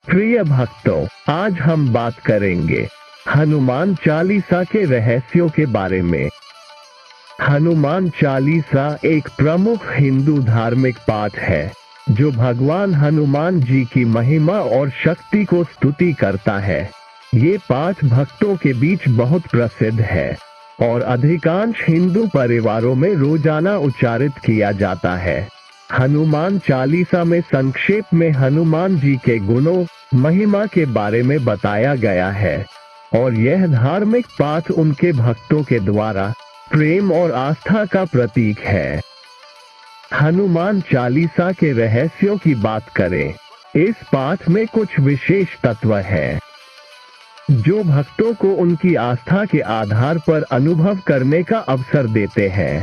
प्रिय भक्तों, आज हम बात करेंगे हनुमान चालीसा के रहस्यों के बारे में। हनुमान चालीसा एक प्रमुख हिंदू धार्मिक पाठ है जो भगवान हनुमान जी की महिमा और शक्ति को स्तुति करता है। ये पाठ भक्तों के बीच बहुत प्रसिद्ध है और अधिकांश हिंदू परिवारों में रोजाना उच्चारित किया जाता है। हनुमान चालीसा में संक्षेप में हनुमान जी के गुणों, महिमा के बारे में बताया गया है और यह धार्मिक पाठ उनके भक्तों के द्वारा प्रेम और आस्था का प्रतीक है। हनुमान चालीसा के रहस्यों की बात करें, इस पाठ में कुछ विशेष तत्व हैं जो भक्तों को उनकी आस्था के आधार पर अनुभव करने का अवसर देते हैं।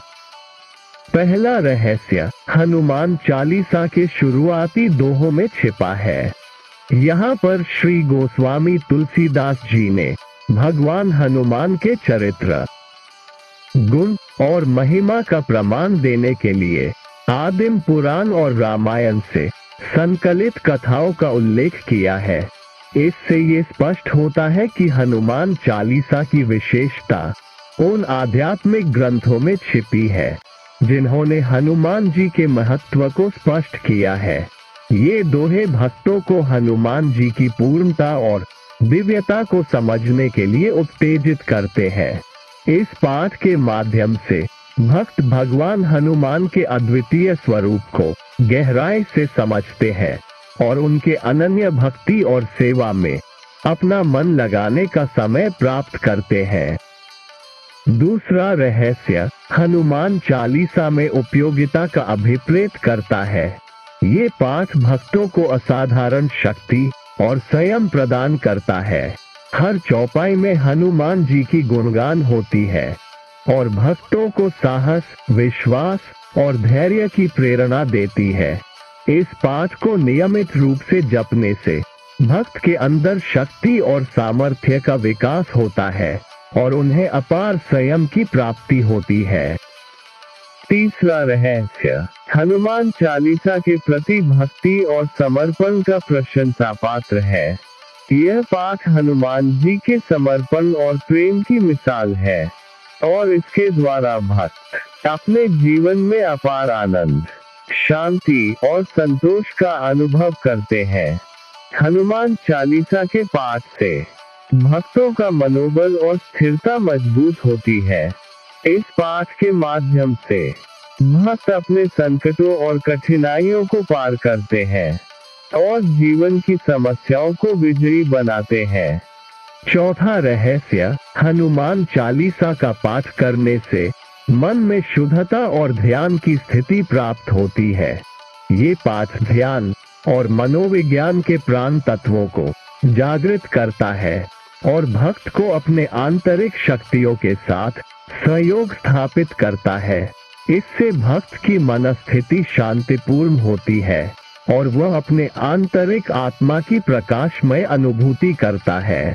पहला रहस्य हनुमान चालीसा के शुरुआती दोहों में छिपा है। यहाँ पर श्री गोस्वामी तुलसीदास जी ने भगवान हनुमान के चरित्र, गुण और महिमा का प्रमाण देने के लिए आदिम पुराण और रामायण से संकलित कथाओं का उल्लेख किया है। इससे ये स्पष्ट होता है कि हनुमान चालीसा की विशेषता उन आध्यात्मिक ग्रंथों में छिपी है जिन्होंने हनुमान जी के महत्व को स्पष्ट किया है। ये दोहे भक्तों को हनुमान जी की पूर्णता और दिव्यता को समझने के लिए उत्तेजित करते हैं। इस पाठ के माध्यम से भक्त भगवान हनुमान के अद्वितीय स्वरूप को गहराई से समझते हैं और उनके अनन्य भक्ति और सेवा में अपना मन लगाने का समय प्राप्त करते हैं। दूसरा रहस्य हनुमान चालीसा में उपयोगिता का अभिप्रेत करता है। ये पाठ भक्तों को असाधारण शक्ति और संयम प्रदान करता है। हर चौपाई में हनुमान जी की गुणगान होती है और भक्तों को साहस, विश्वास और धैर्य की प्रेरणा देती है। इस पाठ को नियमित रूप से जपने से भक्त के अंदर शक्ति और सामर्थ्य का विकास होता है और उन्हें अपार संयम की प्राप्ति होती है। तीसरा रहस्य हनुमान चालीसा के प्रति भक्ति और समर्पण का प्रशंसा पात्र है। यह पाठ हनुमान जी के समर्पण और प्रेम की मिसाल है और इसके द्वारा भक्त अपने जीवन में अपार आनंद, शांति और संतोष का अनुभव करते हैं। हनुमान चालीसा के पाठ से भक्तों का मनोबल और स्थिरता मजबूत होती है। इस पाठ के माध्यम से भक्त अपने संकटों और कठिनाइयों को पार करते हैं और जीवन की समस्याओं को विजयी बनाते हैं। चौथा रहस्य हनुमान चालीसा का पाठ करने से मन में शुद्धता और ध्यान की स्थिति प्राप्त होती है। ये पाठ ध्यान और मनोविज्ञान के प्राण तत्वों को जागृत करता है और भक्त को अपने आंतरिक शक्तियों के साथ सहयोग स्थापित करता है। इससे भक्त की मनस्थिति शांतिपूर्ण होती है और वह अपने आंतरिक आत्मा की प्रकाशमय अनुभूति करता है।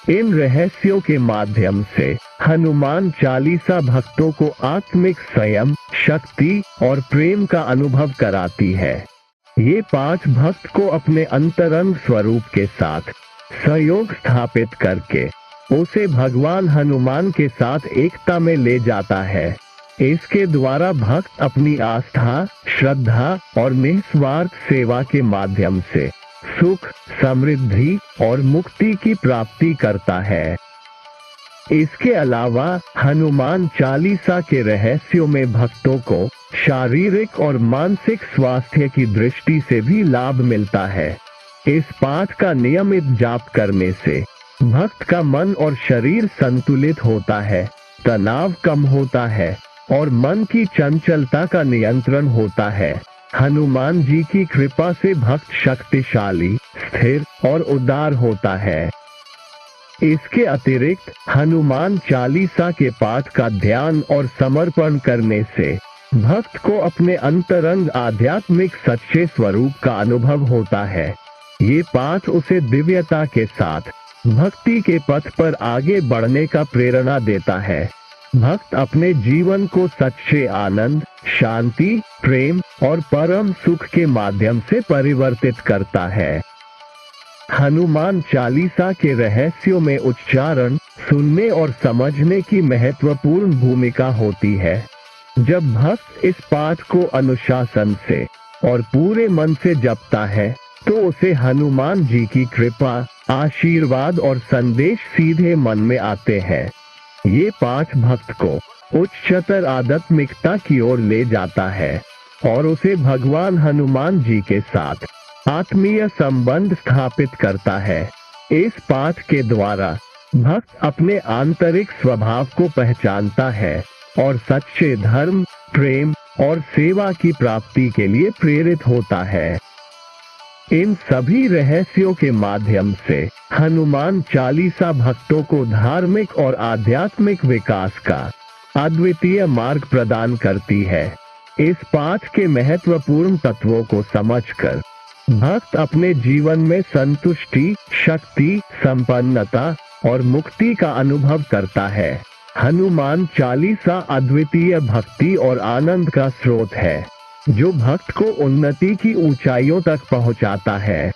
इन रहस्यों के माध्यम से हनुमान चालीसा भक्तों को आत्मिक संयम, शक्ति और प्रेम का अनुभव कराती है। ये पाठ भक्त को अपने अंतरंग स्वरूप के साथ सहयोग स्थापित करके उसे भगवान हनुमान के साथ एकता में ले जाता है। इसके द्वारा भक्त अपनी आस्था, श्रद्धा और निस्वार्थ सेवा के माध्यम से सुख, समृद्धि और मुक्ति की प्राप्ति करता है। इसके अलावा हनुमान चालीसा के रहस्यों में भक्तों को शारीरिक और मानसिक स्वास्थ्य की दृष्टि से भी लाभ मिलता है। इस पाठ का नियमित जाप करने से भक्त का मन और शरीर संतुलित होता है, तनाव कम होता है और मन की चंचलता का नियंत्रण होता है। हनुमान जी की कृपा से भक्त शक्तिशाली, स्थिर और उदार होता है। इसके अतिरिक्त हनुमान चालीसा के पाठ का ध्यान और समर्पण करने से भक्त को अपने अंतरंग आध्यात्मिक सच्चे स्वरूप का अनुभव होता है। ये पाठ उसे दिव्यता के साथ भक्ति के पथ पर आगे बढ़ने का प्रेरणा देता है। भक्त अपने जीवन को सच्चे आनंद, शांति, प्रेम और परम सुख के माध्यम से परिवर्तित करता है। हनुमान चालीसा के रहस्यों में उच्चारण, सुनने और समझने की महत्वपूर्ण भूमिका होती है। जब भक्त इस पाठ को अनुशासन से और पूरे मन से जपता है तो उसे हनुमान जी की कृपा, आशीर्वाद और संदेश सीधे मन में आते हैं। ये पाठ भक्त को उच्चतर आध्यात्मिकता की ओर ले जाता है और उसे भगवान हनुमान जी के साथ आत्मीय संबंध स्थापित करता है। इस पाठ के द्वारा भक्त अपने आंतरिक स्वभाव को पहचानता है और सच्चे धर्म, प्रेम और सेवा की प्राप्ति के लिए प्रेरित होता है। इन सभी रहस्यों के माध्यम से हनुमान चालीसा भक्तों को धार्मिक और आध्यात्मिक विकास का अद्वितीय मार्ग प्रदान करती है। इस पाठ के महत्वपूर्ण तत्वों को समझकर भक्त अपने जीवन में संतुष्टि, शक्ति, संपन्नता और मुक्ति का अनुभव करता है। हनुमान चालीसा अद्वितीय भक्ति और आनंद का स्रोत है, जो भक्त को उन्नति की ऊंचाइयों तक पहुंचाता है।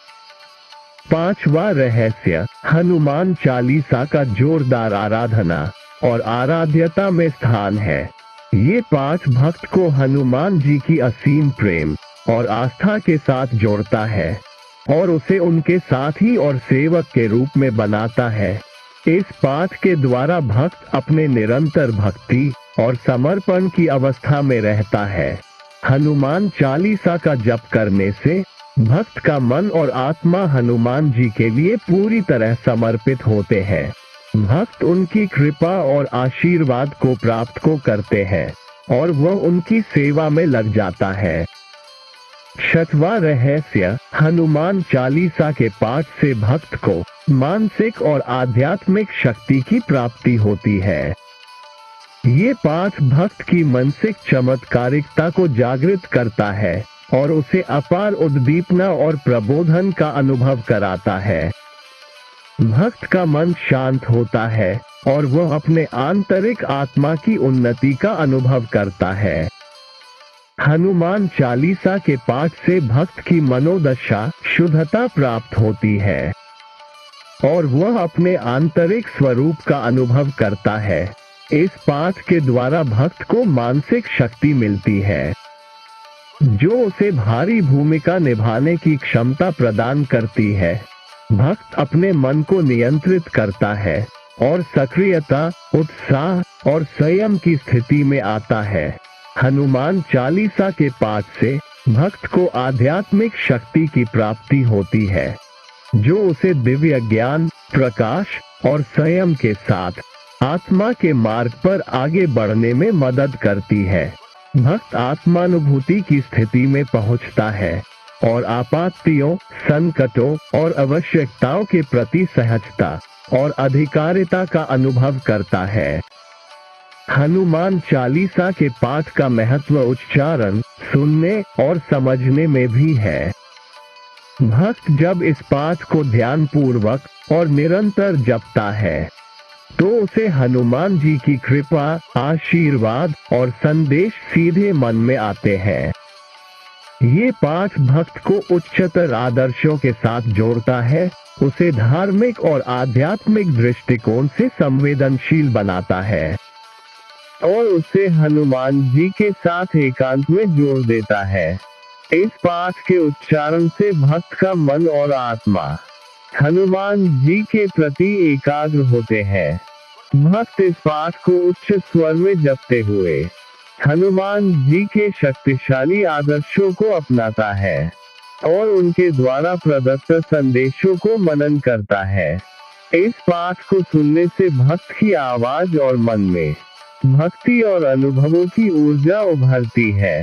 पांचवा रहस्य, हनुमान चालीसा का जोरदार आराधना और आराध्यता में स्थान है। ये पाठ भक्त को हनुमान जी की असीम प्रेम और आस्था के साथ जोड़ता है और उसे उनके साथी और सेवक के रूप में बनाता है। इस पाठ के द्वारा भक्त अपने निरंतर भक्ति और समर्पण की अवस्था में रहता है। हनुमान चालीसा का जप करने से भक्त का मन और आत्मा हनुमान जी के लिए पूरी तरह समर्पित होते हैं। भक्त उनकी कृपा और आशीर्वाद को प्राप्त करते हैं और वह उनकी सेवा में लग जाता है। छठवां रहस्य, हनुमान चालीसा के पाठ से भक्त को मानसिक और आध्यात्मिक शक्ति की प्राप्ति होती है। ये पाठ भक्त की मानसिक चमत्कारिकता को जागृत करता है और उसे अपार उद्दीपना और प्रबोधन का अनुभव कराता है। भक्त का मन शांत होता है और वह अपने आंतरिक आत्मा की उन्नति का अनुभव करता है। हनुमान चालीसा के पाठ से भक्त की मनोदशा शुद्धता प्राप्त होती है और वह अपने आंतरिक स्वरूप का अनुभव करता है। इस पाठ के द्वारा भक्त को मानसिक शक्ति मिलती है, जो उसे भारी भूमिका निभाने की क्षमता प्रदान करती है। भक्त अपने मन को नियंत्रित करता है और सक्रियता, उत्साह और संयम की स्थिति में आता है। हनुमान चालीसा के पाठ से भक्त को आध्यात्मिक शक्ति की प्राप्ति होती है, जो उसे दिव्य ज्ञान, प्रकाश और संयम के साथ आत्मा के मार्ग पर आगे बढ़ने में मदद करती है। भक्त आत्मानुभूति की स्थिति में पहुंचता है और आपत्तियों, संकटों और आवश्यकताओं के प्रति सहजता और अधिकारिता का अनुभव करता है। हनुमान चालीसा के पाठ का महत्व उच्चारण, सुनने और समझने में भी है। भक्त जब इस पाठ को ध्यानपूर्वक और निरंतर जपता है तो उसे हनुमान जी की कृपा, आशीर्वाद और संदेश सीधे मन में आते हैं। ये पाठ भक्त को उच्चतर आदर्शों के साथ जोड़ता है, उसे धार्मिक और आध्यात्मिक दृष्टिकोण से संवेदनशील बनाता है और उसे हनुमान जी के साथ एकांत में जोड़ देता है। इस पाठ के उच्चारण से भक्त का मन और आत्मा हनुमान जी के प्रति एकाग्र होते हैं। भक्त इस पाठ को उच्च स्वर में जपते हुए हनुमान जी के शक्तिशाली आदर्शों को अपनाता है और उनके द्वारा प्रदत्त संदेशों को मनन करता है। इस पाठ को सुनने से भक्त की आवाज और मन में भक्ति और अनुभवों की ऊर्जा उभरती है।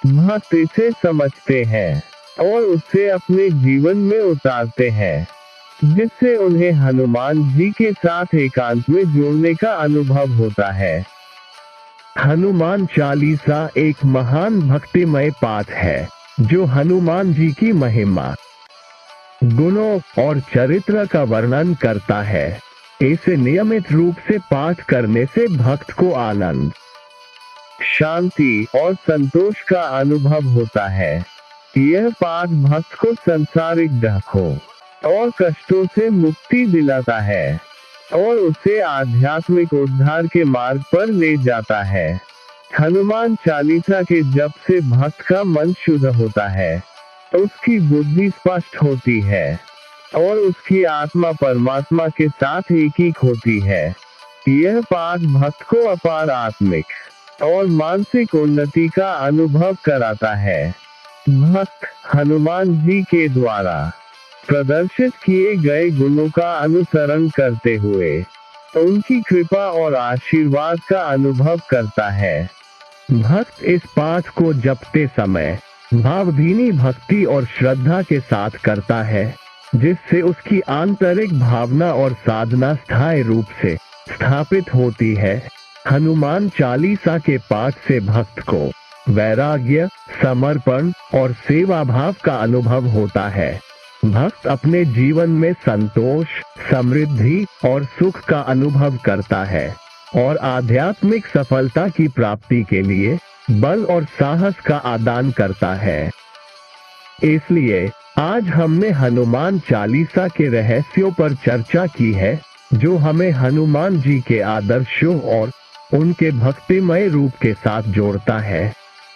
भक्त इसे समझते हैं और उसे अपने जीवन में उतारते हैं, जिससे उन्हें हनुमान जी के साथ एकांत में जोड़ने का अनुभव होता है। हनुमान चालीसा एक महान भक्तिमय पाठ है, जो हनुमान जी की महिमा, गुणों और चरित्र का वर्णन करता है। इसे नियमित रूप से पाठ करने से भक्त को आनंद, शांति और संतोष का अनुभव होता है। यह पाठ भक्त को संसारिक दुखों और कष्टों से मुक्ति दिलाता है और उसे आध्यात्मिक उद्धार के मार्ग पर ले जाता है। हनुमान चालीसा के जप से भक्त का मन शुद्ध होता है, उसकी बुद्धि स्पष्ट होती है और उसकी आत्मा परमात्मा के साथ एकीक होती है। यह पाठ भक्त को अपार आत्मिक और मानसिक उन्नति का अनुभव कराता है। भक्त हनुमान जी के द्वारा प्रदर्शित किए गए गुणों का अनुसरण करते हुए उनकी कृपा और आशीर्वाद का अनुभव करता है। भक्त इस पाठ को जपते समय भावभीनी भक्ति और श्रद्धा के साथ करता है, जिससे उसकी आंतरिक भावना और साधना स्थायी रूप से स्थापित होती है। हनुमान चालीसा के पाठ से भक्त को वैराग्य, समर्पण और सेवा भाव का अनुभव होता है। भक्त अपने जीवन में संतोष, समृद्धि और सुख का अनुभव करता है और आध्यात्मिक सफलता की प्राप्ति के लिए बल और साहस का आदान करता है। इसलिए आज हमने हनुमान चालीसा के रहस्यों पर चर्चा की है, जो हमें हनुमान जी के आदर्शों और उनके भक्तिमय रूप के साथ जोड़ता है।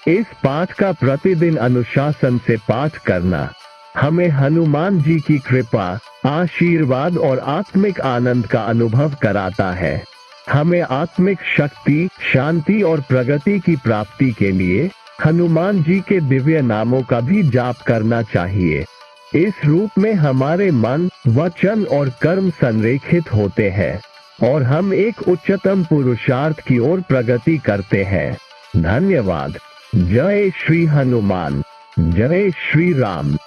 इस पाठ का प्रतिदिन अनुशासन से पाठ करना हमें हनुमान जी की कृपा, आशीर्वाद और आत्मिक आनंद का अनुभव कराता है। हमें आत्मिक शक्ति, शांति और प्रगति की प्राप्ति के लिए हनुमान जी के दिव्य नामों का भी जाप करना चाहिए। इस रूप में हमारे मन, वचन और कर्म संरेखित होते हैं और हम एक उच्चतम पुरुषार्थ की ओर प्रगति करते हैं। धन्यवाद। जय श्री हनुमान। जय श्री राम।